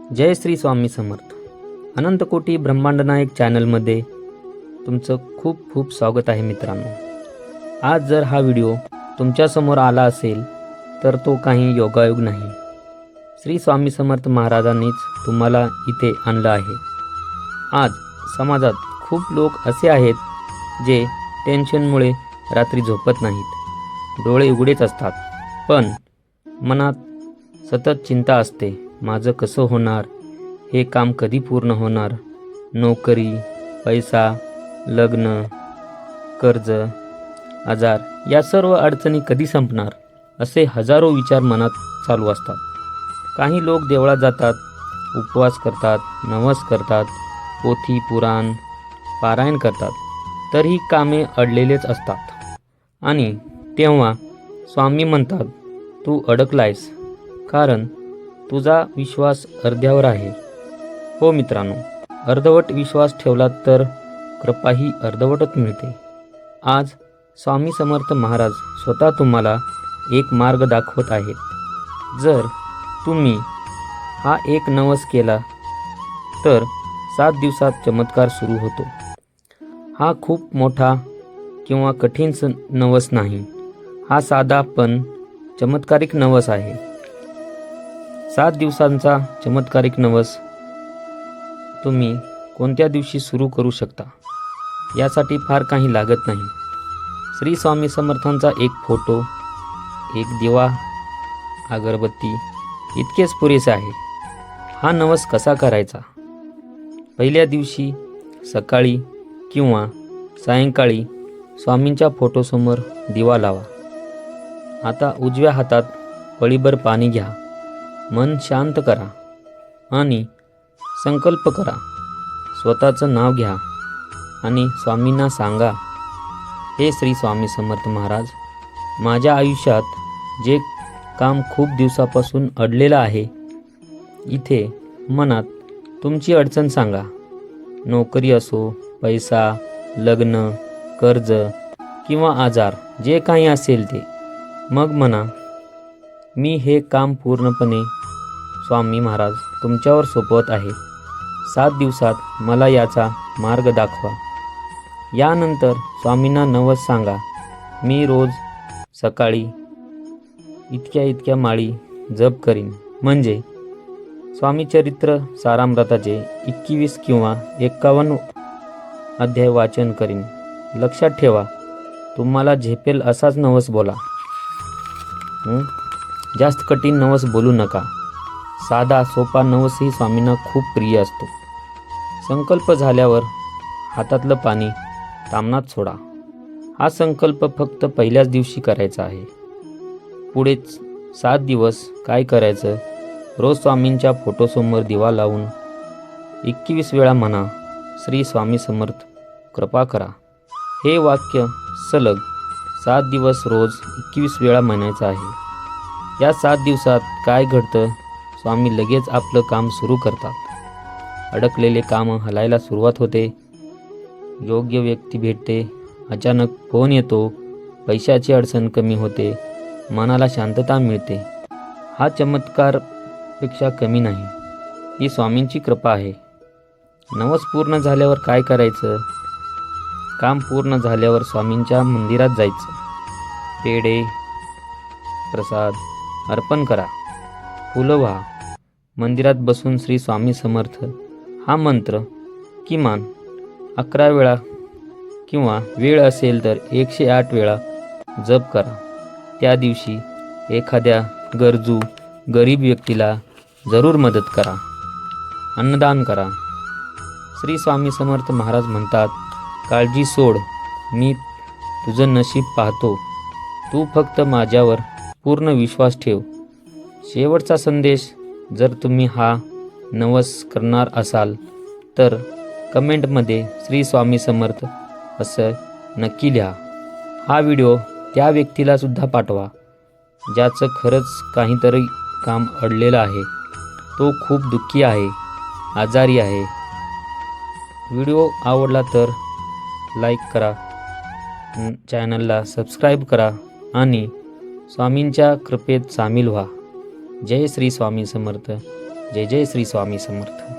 जय श्री स्वामी समर्थ. अनंतकोटी ब्रह्मांड नायक चॅनलमध्ये तुमचं खूप खूप स्वागत आहे मित्रांनो. आज जर हा व्हिडिओ तुमच्यासमोर आला असेल तर तो काही योगायोग नाही. श्री स्वामी समर्थ महाराजांनीच तुम्हाला इथे आणलं आहे. आज समाजात खूप लोक असे आहेत जे टेन्शनमुळे रात्री झोपत नाहीत, डोळे उघडेच असतात, पण मनात सतत चिंता असते. माझं कसं होणार, हे काम कधी पूर्ण होणार, नोकरी, पैसा, लग्न, कर्ज, आजार या सर्व अडचणी कधी संपणार, असे हजारो विचार मनात चालू असतात. काही लोक देवळात जातात, उपवास करतात, नवस करतात, पोथी पुराण पारायण करतात, तरीही कामे अडलेलेच असतात. आणि तेव्हा स्वामी म्हणतात, तू अडकलायस कारण तुझा विश्वास अर्ध्यावर आहे. हो मित्रांनो, अर्धवट विश्वास ठेवला तर कृपाही अर्धवटच मिळते. आज स्वामी समर्थ महाराज स्वतः तुम्हाला एक मार्ग दाखवत आहेत. जर तुम्ही हा एक नवस केला तर 7 दिवसात चमत्कार सुरू होतो. हा खूप मोठा किंवा कठीण नवस नाही. हा साधा पण चमत्कारिक नवस आहे. 7 दिवसांचा चमत्कारिक नवस तुम्ही कोणत्या दिवशी सुरू करू शकता, यासाठी फार काही लागत नाही. श्री स्वामी समर्थांचा एक फोटो, एक दिवा, अगरबत्ती इतकेच पुरेसे आहे. हा नवस कसा करायचा? पहिल्या दिवशी सकाळी किंवा सायंकाळी स्वामींच्या फोटोसमोर दिवा लावा. आता उजव्या हातात पळीभर पाणी घ्या. मन शांत करा आणि संकल्प करा. स्वतःचं नाव घ्या आणि स्वामींना सांगा, हे श्री स्वामी समर्थ महाराज, माझ्या आयुष्यात जे काम खूप दिवसापासून अडलेलं आहे, इथे मनात तुमची अडचण सांगा. नोकरी असो, पैसा, लग्न, कर्ज किंवा आजार, जे काही असेल ते. मग म्हणा, मी हे काम पूर्णपणे स्वामी महाराज तुमच्यावर सोपवत आहे. 7 दिवसात मला याचा मार्ग दाखवा. यानंतर स्वामींना नवस सांगा, मी रोज सकाळी इतक्या माळी जप करीन. म्हणजे स्वामी चरित्र सारामृताचे 21 किंवा 51 अध्याय वाचन करीन. लक्षात ठेवा, तुम्हाला झेपेल असाच नवस बोला. जास्त कठीण नवस बोलू नका. साधा सोपा नवसही स्वामींना खूप प्रिय असतो. संकल्प झाल्यावर हातातलं पाणी तामणात सोडा. हा संकल्प फक्त पहिल्याच दिवशी करायचा आहे. पुढे 7 दिवस काय करायचं? रोज स्वामींच्या फोटोसमोर दिवा लावून 21 वेळा म्हणा, श्री स्वामी समर्थ कृपा करा. हे वाक्य सलग 7 दिवस रोज 21 वेळा म्हणायचं आहे. या 7 दिवसात काय घडतं? स्वामी लगेच आपलं काम सुरू करतात. अडकलेले कामं हलायला सुरुवात होते. योग्य व्यक्ती भेटते. अचानक फोन येतो. पैशाची अडचण कमी होते. मनाला शांतता मिळते. हा चमत्कारपेक्षा कमी नाही. ही स्वामींची कृपा आहे. नवस पूर्ण झाल्यावर काय करायचं? काम पूर्ण झाल्यावर स्वामींच्या मंदिरात जायचं. पेढे, प्रसाद अर्पण करा. फुलं व्हा. मंदिरात बसून श्री स्वामी समर्थ हा मंत्र किमान 11 वेळा किंवा वेळ असेल तर 108 वेळा जप करा. त्या दिवशी एखाद्या गरजू गरीब व्यक्तीला जरूर मदत करा. अन्नदान करा. श्री स्वामी समर्थ महाराज म्हणतात, काळजी सोड, मी तुझं नशीब पाहतो. तू फक्त माझ्यावर पूर्ण विश्वास ठेव. शेवटचा संदेश, जर तुम्ही हा नवस करणार असाल तर कमेंटमध्ये श्री स्वामी समर्थ असं नक्की लिहा. हा व्हिडिओ त्या व्यक्तीला सुद्धा पाठवा ज्याचं खरंच काहीतरी काम अडलेलं आहे. तो खूप दुःखी आहे, आजारी आहे. व्हिडिओ आवडला तर लाईक करा, चॅनलला सबस्क्राईब करा आणि स्वामींच्या कृपेत सामील व्हा. जय श्री स्वामी समर्थ. जय जय श्री स्वामी समर्थ.